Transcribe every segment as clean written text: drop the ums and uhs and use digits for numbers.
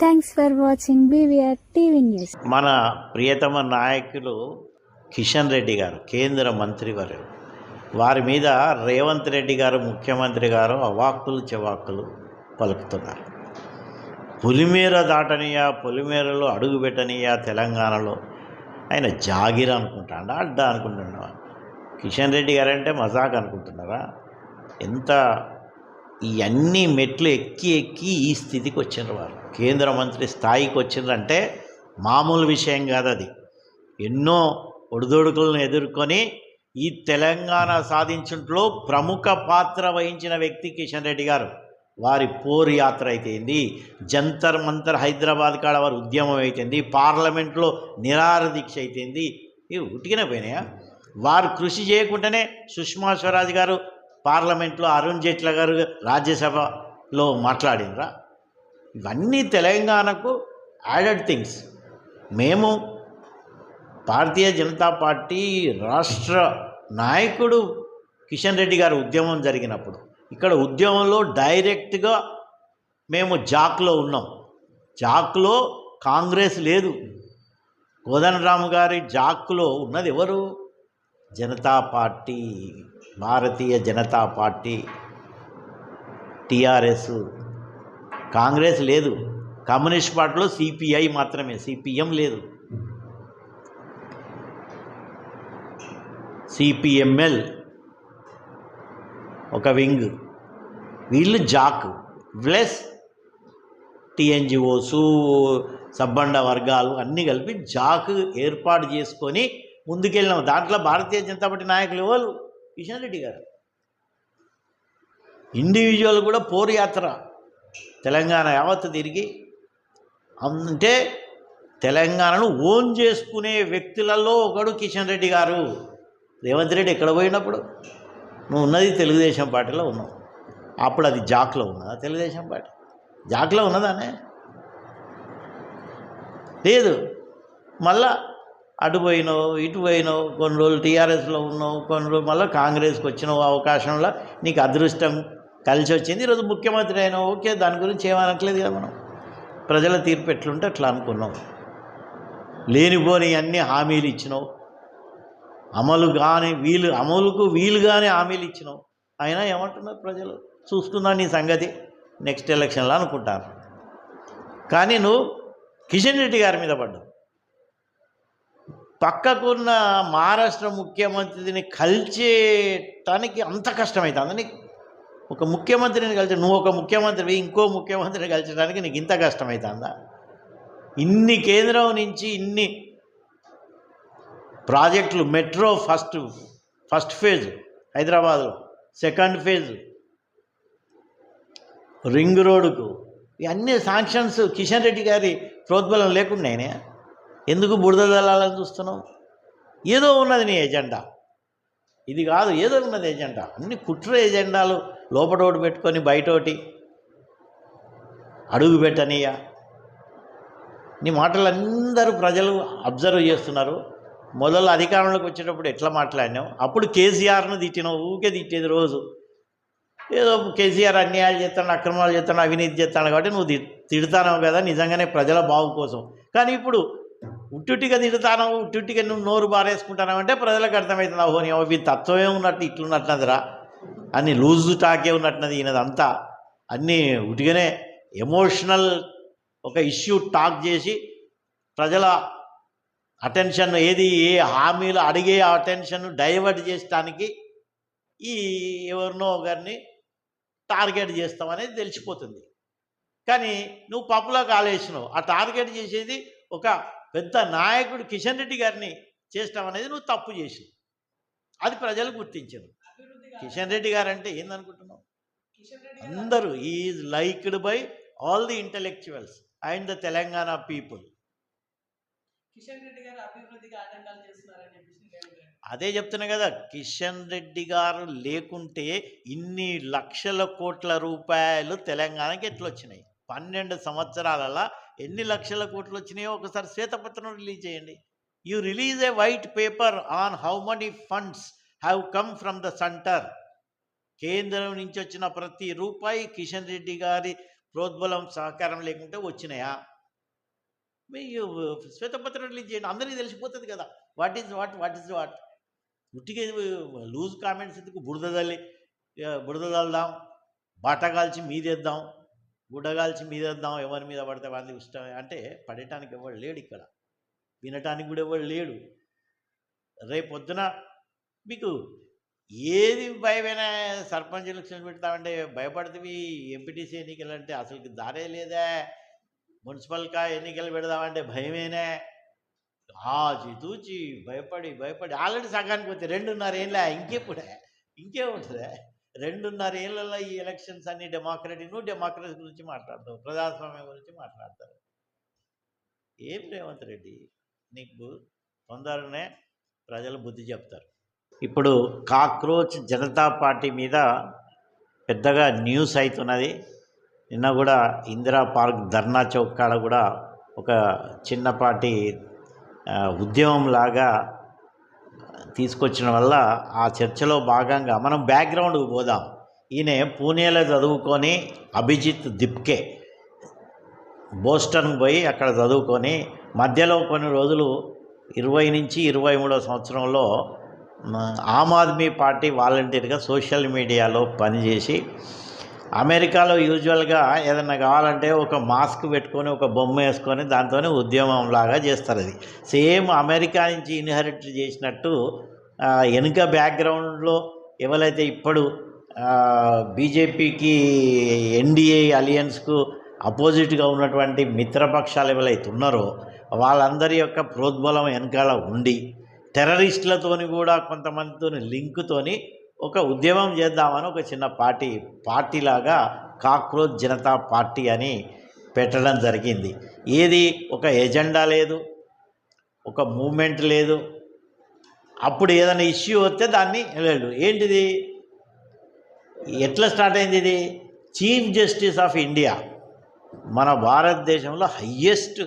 Thanks for watching BVR TV news. మన ప్రియతమ నాయకులు కిషన్ రెడ్డి గారు కేంద్ర మంత్రివర్యులు, వారి మీద రేవంత్ రెడ్డి గారు ముఖ్యమంత్రి గారు అవాక్కులు చెవాక్కులు పలుకుతున్నారు. పులిమేర దాటనియా, పులిమేరలో అడుగుపెట్టనియా తెలంగాణలో ఆయన జాగిర్ అనుకుంటాడా అడ్డా అనుకుంటున్నా? కిషన్ రెడ్డి గారు అంటే మజాక్ అనుకుంటున్నారా? ఎంత ఇవన్నీ మెట్లు ఎక్కి ఎక్కి ఈ స్థితికి వచ్చిన వారు కేంద్ర మంత్రి స్థాయికి వచ్చిందంటే మామూలు విషయం కాదు. అది ఎన్నో ఒడిదొడుకులను ఎదుర్కొని ఈ తెలంగాణ సాధించడంలో ప్రముఖ పాత్ర వహించిన వ్యక్తి కిషన్ రెడ్డి గారు. వారి పోరు యాత్ర అయితేంది, జంతర్ మంతర్ హైదరాబాద్ కాడ వారి ఉద్యమం అయితేంది, పార్లమెంట్లో నిరాహార దీక్ష అయితేంది, ఇవి ఉట్టిగానే పోయినాయా? వారు కృషి చేయకుండానే సుష్మా స్వరాజ్ గారు పార్లమెంట్లో, అరుణ్ జైట్లీ గారు రాజ్యసభలో మాట్లాడినరా? ఇవన్నీ తెలంగాణకు యాడెడ్ థింగ్స్. మేము భారతీయ జనతా పార్టీ రాష్ట్ర నాయకుడు కిషన్ రెడ్డి గారు ఉద్యమం జరిగినప్పుడు ఇక్కడ ఉద్యమంలో డైరెక్ట్గా మేము జాక్లో ఉన్నాం. జాక్లో కాంగ్రెస్ లేదు. కోదండరాము గారి జాక్లో ఉన్నది ఎవరు? Janata party, Bharatiya Janata party, TRS. Congress లేదు. కమ్యూనిస్ట్ పార్టీలో సిపిఐ మాత్రమే, సిపిఎం లేదు. సిపిఎంఎల్ ఒక వింగ్, వీళ్ళు జాక్ ప్లస్ టీఎన్జిఓసు, సబ్బండ వర్గాలు అన్నీ కలిపి జాక్ ఏర్పాటు చేసుకొని ముందుకెళ్ళినాం. దాంట్లో భారతీయ జనతా పార్టీ నాయకులు ఎవరు? కిషన్ రెడ్డి గారు. ఇండివిజువల్ కూడా పోరు యాత్ర తెలంగాణ యావత్తు తిరిగి, అంటే తెలంగాణను ఓన్ చేసుకునే వ్యక్తులలో ఒకడు కిషన్ రెడ్డి గారు. రేవంత్ రెడ్డి ఎక్కడ పోయినప్పుడు? నువ్వు ఉన్నది తెలుగుదేశం పార్టీలో ఉన్నావు. అప్పుడు అది జాక్లో ఉన్నదా? తెలుగుదేశం పార్టీ జాక్లో ఉన్నదానే లేదు. మళ్ళా అటు పోయినావు, ఇటు పోయినావు, కొన్ని రోజులు టీఆర్ఎస్లో ఉన్నావు, కొన్ని రోజులు మళ్ళీ కాంగ్రెస్కి వచ్చినావు. అవకాశంలో నీకు అదృష్టం కలిసి వచ్చింది, ఈరోజు ముఖ్యమంత్రి అయినావు. ఓకే, దాని గురించి ఏమనట్లేదు కదా. మనం ప్రజల తీర్పు ఎట్లుంటే అట్లా అనుకున్నాం. లేనిపోని అన్ని హామీలు ఇచ్చినావు, అమలుకు వీలుగానే హామీలు ఇచ్చినావు. అయినా ఏమంటున్నారు ప్రజలు? చూసుకుందా నీ సంగతి నెక్స్ట్ ఎలక్షన్లో అనుకుంటారు. కానీ నువ్వు కిషన్ రెడ్డి గారి మీద పడ్డావు. పక్కకున్న మహారాష్ట్ర ముఖ్యమంత్రిని కలిచేటానికి అంత కష్టమవుతుంది నీకు. ఒక ముఖ్యమంత్రిని కలిసి, నువ్వు ఒక ముఖ్యమంత్రివి ఇంకో ముఖ్యమంత్రిని కలిసడానికి నీకు ఇంత కష్టమవుతుందా? ఇన్ని కేంద్రం నుంచి ఇన్ని ప్రాజెక్టులు, మెట్రో ఫస్ట్ ఫేజ్ హైదరాబాద్లో, సెకండ్ ఫేజ్ రింగ్ రోడ్డుకు, ఇవన్నీ శాంక్షన్స్ కిషన్ రెడ్డి గారి ప్రోద్బలం లేకుండానే ఎందుకు బురద దళాలని చూస్తున్నావు? ఏదో ఉన్నది నీ ఎజెండా. ఇది కాదు, ఏదో ఉన్నది ఎజెండా. అన్ని కుట్ర ఎజెండాలు లోపటోటి పెట్టుకొని బయటోటి అడుగు పెట్టనియా. నీ మాటలు అందరూ ప్రజలు అబ్జర్వ్ చేస్తున్నారు. మొదలు అధికారంలోకి వచ్చేటప్పుడు ఎట్లా మాట్లాడినావు? అప్పుడు కేసీఆర్ను తిట్టినావు, ఊకే తిట్టేది రోజు. ఏదో కేసీఆర్ అన్యాయాలు చేస్తాను, అక్రమాలు చేస్తాను, అవినీతి చేస్తాను కాబట్టి నువ్వు తిడతానవు కదా నిజంగానే ప్రజల బాగు కోసం. కానీ ఇప్పుడు ఉట్టుట్టిగా తిడతానవు, ఉట్టుట్టిగా నువ్వు నోరు బారేసుకుంటావు అంటే ప్రజలకు అర్థమవుతుంది. ఓహో, నీ ఈ తత్వమే ఉన్నట్టు ఇట్లున్నట్టున్నదిరా, అన్ని లూజు టాకే ఉన్నట్టున్నది ఈయనదంతా. అన్నీ ఉట్టిగానే ఎమోషనల్ ఒక ఇష్యూ టాక్ చేసి ప్రజల అటెన్షన్ ఏది, ఏ హామీలు అడిగే అటెన్షన్ డైవర్ట్ చేయడానికి ఈ ఎవరినో ఒకరిని టార్గెట్ చేస్తామనేది తెలిసిపోతుంది. కానీ నువ్వు పప్పులో కాలేసినావు. ఆ టార్గెట్ చేసేది ఒక పెద్ద నాయకుడు కిషన్ రెడ్డి గారిని చేస్తాం అనేది నువ్వు తప్పు చేసి, అది ప్రజలు గుర్తించారు. కిషన్ రెడ్డి గారు అంటే ఏందనుకుంటున్నావు? అందరూ is liked by all the intellectuals and the Telangana people. అదే చెప్తున్నా కదా, కిషన్ రెడ్డి గారు లేకుంటే ఇన్ని లక్షల కోట్ల రూపాయలు తెలంగాణకి ఎట్లొచ్చినాయి? 12 సంవత్సరాలలో ఎన్ని లక్షల కోట్లు వచ్చినాయో ఒకసారి శ్వేతపత్రం రిలీజ్ చేయండి. You release A white paper on how many funds have come from the centre. కేంద్రం నుంచి వచ్చిన ప్రతి రూపాయి కిషన్ రెడ్డి గారి ప్రోద్బలం సహకారం లేకుంటే వచ్చినాయా? మీ శ్వేతపత్రం రిలీజ్ చేయండి, అందరికీ తెలిసిపోతుంది కదా వాట్ ఈజ్ వాట్. ఉట్టిగా లూజ్ కామెంట్స్ ఎందుకు? బురద చల్దాం, బాట కాల్చి మీదేద్దాం, గుడ్డ కాల్చి మీదేద్దాం, ఎవరి మీద పడితే వాళ్ళకి ఇష్టమే అంటే పడటానికి ఎవరు లేడు ఇక్కడ, వినటానికి కూడా ఎవరు లేడు. రేపొద్దున మీకు ఏది భయమైనా సర్పంచ్ ఎలక్షన్ పెడతామంటే భయపడుతుంది, ఎంపీటీసీ ఎన్నికలు అంటే అసలు దారే లేదా, మున్సిపల్ ఎన్నికలు పెడదామంటే భయమేనే. ఆచితూచి భయపడి ఆల్రెడీ సగానికి పోతే 2.5 ఏళ్ళ ఇంకేముంటుందా? 2.5 ఏళ్ళలో ఈ ఎలక్షన్స్ అన్ని డెమోక్రసీ గురించి మాట్లాడతావు, ప్రజాస్వామ్యం గురించి మాట్లాడతారు. ఏం రేవంత్ రెడ్డి, నీకు తొందరనే ప్రజలు బుద్ధి చెప్తారు. ఇప్పుడు కాక్రోచ్ జనతా పార్టీ మీద పెద్దగా న్యూస్ అవుతున్నది. నిన్న కూడా ఇందిరా పార్క్ ధర్నా చౌక్ కాడ కూడా ఒక చిన్నపాటి ఉద్యమంలాగా తీసుకొచ్చిన వల్ల ఆ చర్చలో భాగంగా మనం బ్యాక్గ్రౌండ్కి పోదాం. ఈయన పూణేలో చదువుకొని అభిజిత్ దిప్కే బోస్టన్కి పోయి అక్కడ చదువుకొని మధ్యలో కొన్ని రోజులు 20 నుంచి 23వ సంవత్సరంలో ఆమ్ ఆద్మీ పార్టీ వాలంటీర్గా సోషల్ మీడియాలో పనిచేసి అమెరికాలో యూజువల్గా ఏదన్నా కావాలంటే ఒక మాస్క్ పెట్టుకొని ఒక బొమ్మ వేసుకొని దాంతోనే ఉద్యమంలాగా చేస్తారు. అది సేమ్ అమెరికా నుంచి ఇన్హెరిట్ చేసినట్టు వెనుక బ్యాక్గ్రౌండ్లో ఎవరైతే ఇప్పుడు బీజేపీకి ఎన్డీఏ అలియన్స్కు అపోజిట్గా ఉన్నటువంటి మిత్రపక్షాలు ఎవరైతే ఉన్నారో వాళ్ళందరి యొక్క ప్రోద్బలం వెనకాల ఉండి టెర్రరిస్టులతోని కూడా కొంతమందితో లింకుతోని ఒక ఉద్యమం చేద్దామని ఒక చిన్న పార్టీలాగా కాక్రోచ్ జనతా పార్టీ అని పెట్టడం జరిగింది. ఏది ఒక ఎజెండా లేదు, ఒక మూమెంట్ లేదు. అప్పుడు ఏదైనా ఇష్యూ వస్తే దాన్ని లేదు. ఏంటిది, ఎట్లా స్టార్ట్ అయింది? ఇది చీఫ్ జస్టిస్ ఆఫ్ ఇండియా, మన భారతదేశంలో హయ్యెస్ట్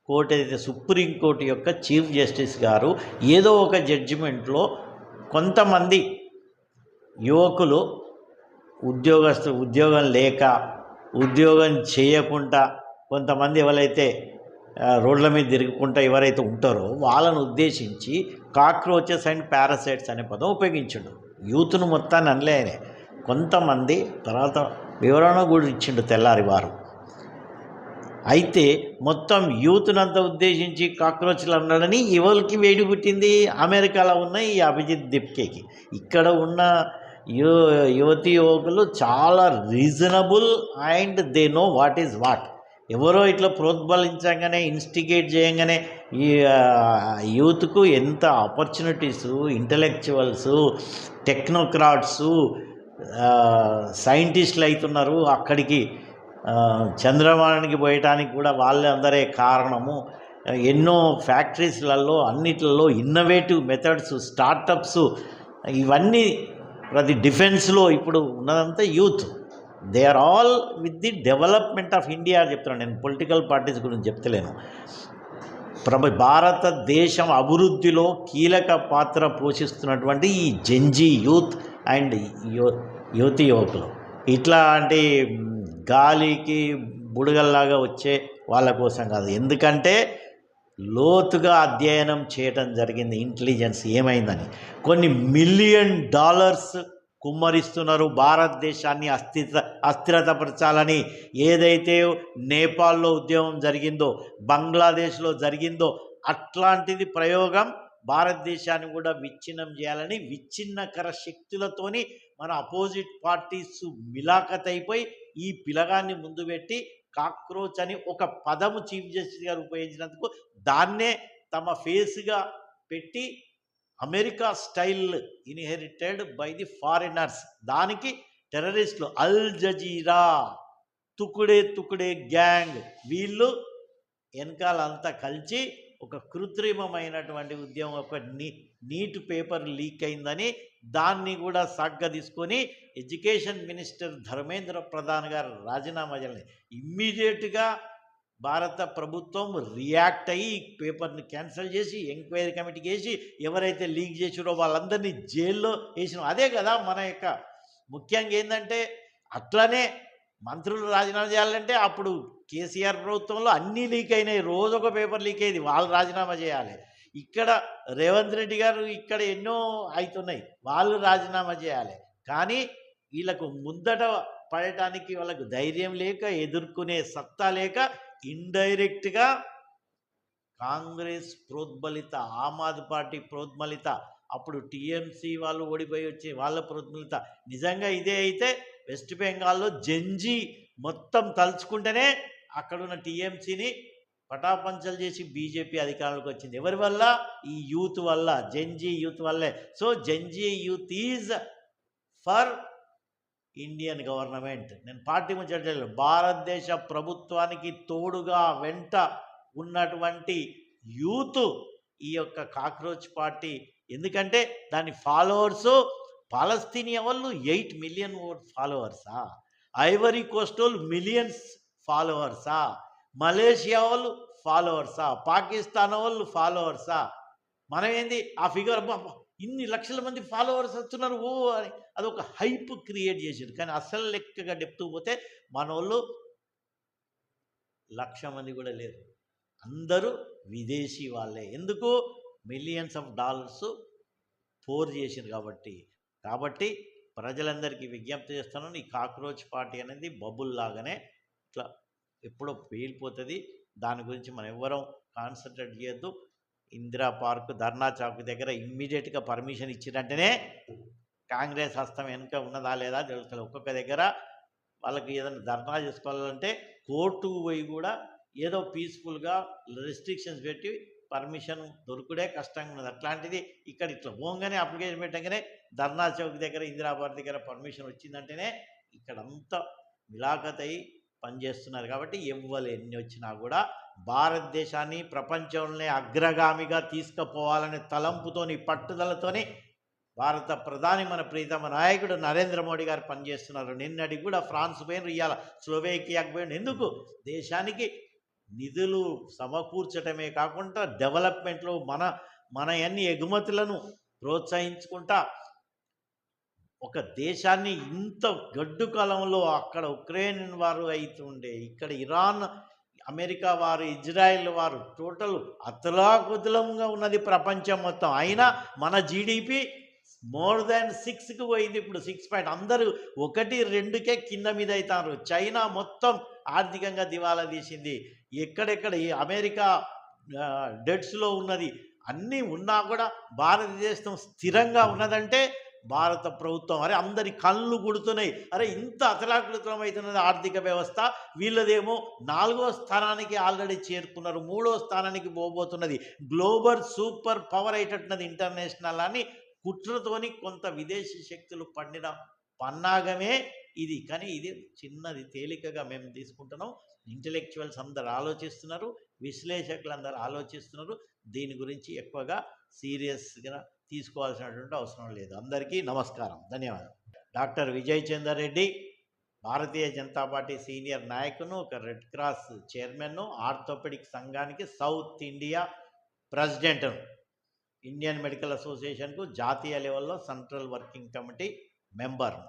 కోర్టు ఏదైతే సుప్రీంకోర్టు యొక్క చీఫ్ జస్టిస్ గారు ఏదో ఒక జడ్జిమెంట్లో కొంతమంది యువకులు ఉద్యోగం లేక ఉద్యోగం చేయకుండా కొంతమంది ఎవరైతే రోడ్ల మీద తిరుగుకుంటా ఎవరైతే ఉంటారో వాళ్ళను ఉద్దేశించి కాక్రోచెస్ అండ్ పారాసైట్స్ అనే పదం ఉపయోగించాడు. యూత్ను మొత్తాన్ని అనలే ఆయన, కొంతమంది తర్వాత వివరణ కూడా ఇచ్చిండు తెల్లారి వారు. అయితే మొత్తం యూత్నంతా ఉద్దేశించి కాక్రోచ్లు అన్నాడని ఎవరికి వేడి పుట్టింది? అమెరికాలో ఉన్న ఈ అభిజిత్ దిప్కేకి. ఇక్కడ ఉన్న యువతి యువకులు చాలా reasonable and they know what is what. ఎవరో ఇట్లా ప్రోద్బలించగానే ఇన్స్టిగేట్ చేయగానే ఈ యూత్కు ఎంత ఆపర్చునిటీసు, ఇంటలెక్చువల్స్, టెక్నోక్రాట్సు, సైంటిస్టులు అవుతున్నారు. అక్కడికి చంద్రమానానికి పోయటానికి కూడా వాళ్ళందరే కారణము. ఎన్నో ఫ్యాక్టరీస్లలో అన్నిట్లలో ఇన్నోవేటివ్ మెథడ్స్, స్టార్టప్స్, ఇవన్నీ ప్రతి డిఫెన్స్లో ఇప్పుడు ఉన్నదంతా youth. They are all with the development of India చెప్తున్నాను నేను, పొలిటికల్ పార్టీస్ గురించి చెప్తలేను. భారతదేశం అభివృద్ధిలో కీలక పాత్ర పోషిస్తున్నటువంటి ఈ జెన్జీ యూత్ అండ్ యువకులు ఇట్లాంటి గాలికి బుడగల్లాగా వచ్చే వాళ్ళ కోసం కాదు. ఎందుకంటే లోతుగా అధ్యయనం చేయటం జరిగింది ఇంటెలిజెన్స్ ఏమైందని. కొన్ని $1 మిలియన్ కుమ్మరిస్తున్నారు భారతదేశాన్ని అస్థిరతపరచాలని. ఏదైతే నేపాల్లో ఉద్యమం జరిగిందో, బంగ్లాదేశ్లో జరిగిందో అట్లాంటిది ప్రయోగం భారతదేశాన్ని కూడా విచ్ఛిన్నం చేయాలని విచ్ఛిన్నకర శక్తులతోని మన అపోజిట్ పార్టీస్ మిలాఖత్ అయిపోయి ఈ పిలగాన్ని ముందు పెట్టి కాక్రోచ్ అని ఒక పదము చీఫ్ జస్టిస్ గారు ఉపయోగించినందుకు దాన్నే తమ ఫేస్గా పెట్టి America style inherited by the foreigners, దానికి టెర్రరిస్టులు అల్ జజీరా, తుకుడే గ్యాంగ్ వీళ్ళు వెనకాలంతా కలిసి ఒక కృత్రిమమైనటువంటి ఉద్యమం, ఒక నీట్ పేపర్ లీక్ అయిందని దాన్ని కూడా సాగ్గా తీసుకొని ఎడ్యుకేషన్ మినిస్టర్ ధర్మేంద్ర ప్రధాన్ గారు రాజీనామా చేయాలని ఇమ్మీడియట్గా భారత ప్రభుత్వం రియాక్ట్ అయ్యి పేపర్ని క్యాన్సిల్ చేసి ఎంక్వైరీ కమిటీకి వేసి ఎవరైతే లీక్ చేసారో వాళ్ళందరినీ జైల్లో వేసిన. అదే కదా మన యొక్క ముఖ్యంగా ఏంటంటే అట్లనే మంత్రులు రాజీనామా చేయాలంటే అప్పుడు కేసీఆర్ ప్రభుత్వంలో అన్నీ లీక్ అయినాయి, రోజొక పేపర్ లీక్ అయ్యేది, వాళ్ళు రాజీనామా చేయాలి. ఇక్కడ రేవంత్ రెడ్డి గారు ఇక్కడ ఎన్నో అవుతున్నాయి, వాళ్ళు రాజీనామా చేయాలి. కానీ వీళ్ళకు ముందట పడటానికి వాళ్ళకు ధైర్యం లేక, ఎదుర్కొనే సత్తా లేక, ఇండైరెక్ట్గా కాంగ్రెస్ ప్రోద్బలిత, ఆమ్ ఆద్మీ పార్టీ ప్రోద్బలిత, అప్పుడు టీఎంసీ వాళ్ళు ఓడిపోయి వచ్చి వాళ్ళ ప్రోద్బలిత. నిజంగా ఇదే అయితే వెస్ట్ బెంగాల్లో జెన్జీ మొత్తం తలుచుకుంటేనే అక్కడున్న టీఎంసీని పటాపంచలు చేసి బీజేపీ అధికారంలోకి వచ్చింది. ఎవరి వల్ల? ఈ యూత్ వల్ల, జెన్జీ యూత్ వల్లే. So Gen Z youth is for Indian government. నేను పార్టీ ముచ్చట్లేదు, భారతదేశ ప్రభుత్వానికి తోడుగా వెంట ఉన్నటువంటి యూత్ ఈ యొక్క కాక్రోచ్ పార్టీ. ఎందుకంటే దాని ఫాలోవర్సు పాలస్తీనియా వాళ్ళు 8 మిలియన్ ఫాలోవర్సా, ఐవరీ కోస్ట్ వాళ్ళు మిలియన్స్ ఫాలోవర్సా, మలేషియా వాళ్ళు ఫాలోవర్సా, పాకిస్తాన్ వాళ్ళు ఫాలోవర్సా. మనం ఏంది ఆ ఫిగర్ ఇన్ని లక్షల మంది ఫాలోవర్స్ వస్తున్నారు ఓ అని అదొక హైప్ క్రియేట్ చేసారు. కానీ అసలు లెక్కగా డెప్తు పోతే మన వాళ్ళు 1,00,000 మంది కూడా లేరు, అందరూ విదేశీ వాళ్ళే. ఎందుకు? మిలియన్స్ ఆఫ్ డాలర్స్ పోర్ చేసింది కాబట్టి ప్రజలందరికీ విజ్ఞప్తి చేస్తున్నాను, ఈ కాక్రోచ్ పార్టీ అనేది బబుల్ లాగానే ఇట్లా ఎప్పుడో పేలిపోతుంది. దాని గురించి మనం ఎవ్వరం కాన్సన్ట్రేట్ చేయొద్దు. ఇందిరా పార్క్, ధర్నా చౌక్ దగ్గర ఇమ్మీడియట్గా పర్మిషన్ ఇచ్చినట్టేనే కాంగ్రెస్ హస్తం వెనుక ఉన్నదా లేదా తెలుస్తుంది. ఒక్కొక్క దగ్గర వాళ్ళకి ఏదైనా ధర్నా చేసుకోవాలంటే కోర్టుకు పోయి కూడా ఏదో పీస్ఫుల్గా రెస్ట్రిక్షన్స్ పెట్టి పర్మిషన్ దొరుకుడే కష్టంగా ఉన్నది. అట్లాంటిది ఇక్కడ ఇట్లా పోగానే అప్లికేషన్ పెట్టగానే ధర్నా చౌక్ దగ్గర, ఇందిరా పార్క్ దగ్గర పర్మిషన్ వచ్చిందంటేనే ఇక్కడంతా మిలాఖత్ అయి పనిచేస్తున్నారు. కాబట్టి ఎవ్వరు ఎన్ని వచ్చినా కూడా భారతదేశాన్ని ప్రపంచంలోనే అగ్రగామిగా తీసుకుపోవాలనే తలంపుతోని, పట్టుదలతోని భారత ప్రధాని మన ప్రీతమ నాయకుడు నరేంద్ర మోడీ గారు పనిచేస్తున్నారు. నిన్నటికి కూడా ఫ్రాన్స్ పోయిన, ఇవాళ స్లోవేకియాకు పోయిన. ఎందుకు? దేశానికి నిధులు సమకూర్చడమే కాకుండా డెవలప్మెంట్లో మన అన్ని ఎగుమతులను ప్రోత్సహించుకుంటా ఒక దేశాన్ని ఇంత గడ్డు కాలంలో అక్కడ ఉక్రెయిన్ వారు అవుతుండే, ఇక్కడ ఇరాన్, అమెరికా వారు, ఇజ్రాయెల్ వారు, టోటల్ అతలాకుతలంగా ఉన్నది ప్రపంచం మొత్తం. అయినా మన జీడిపి మోర్ దాన్ 6కి పోయింది. ఇప్పుడు 6 అందరూ 1, 2కే కింద మీద అవుతారు. చైనా మొత్తం ఆర్థికంగా దివాలా తీసింది. ఎక్కడెక్కడ ఈ అమెరికా డెట్స్లో ఉన్నది. అన్నీ ఉన్నా కూడా భారతదేశం స్థిరంగా ఉన్నదంటే భారత ప్రభుత్వం. అరే అందరి కళ్ళు గుడుతున్నాయి, అరే ఇంత అతలాకుతలం అవుతున్నది ఆర్థిక వ్యవస్థ. వీళ్ళదేమో 4వ స్థానానికి ఆల్రెడీ చేరుకున్నారు, 3వ స్థానానికి పోబోతున్నది. గ్లోబల్ సూపర్ పవర్ అయ్యేటట్టున్నది ఇంటర్నేషనల్ అని కుట్రతోని కొంత విదేశీ శక్తులు పండిన పన్నాగమే ఇది. కానీ ఇది చిన్నది, తేలికగా మేము తీసుకుంటున్నాం. ఇంటలెక్చువల్స్ అందరు ఆలోచిస్తున్నారు, విశ్లేషకులు అందరూ ఆలోచిస్తున్నారు. దీని గురించి ఎక్కువగా సీరియస్గా తీసుకోవాల్సినటువంటి అవసరం లేదు. అందరికీ నమస్కారం, ధన్యవాదాలు. Doctor Vijay Chander Reddy, Bharatiya Janata party senior నాయకును, ఒక రెడ్ క్రాస్ చైర్మన్ను, ఆర్థోపెడిక్ సంఘానికి సౌత్ ఇండియా ప్రెసిడెంట్ను, ఇండియన్ మెడికల్ అసోసియేషన్కు జాతీయ లెవెల్లో సెంట్రల్ వర్కింగ్ కమిటీ మెంబర్ను.